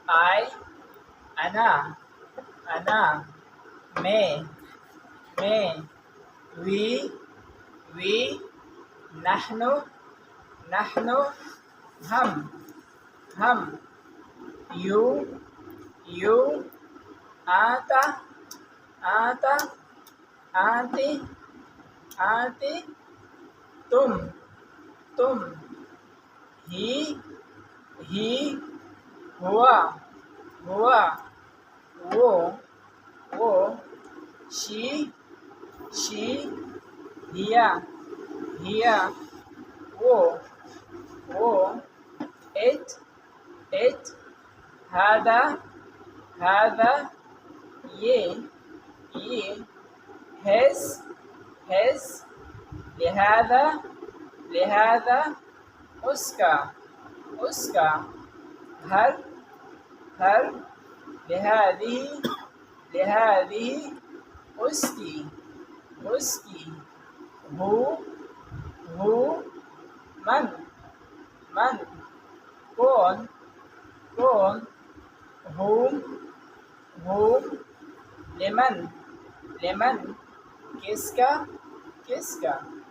I أنا میں we نحن ہم you أنت آنتی تم he ہوا وہ she هي وہ it هذا یہ his لہذا اس کا ہر لہذی اس کی who من کون whom لمن کس کا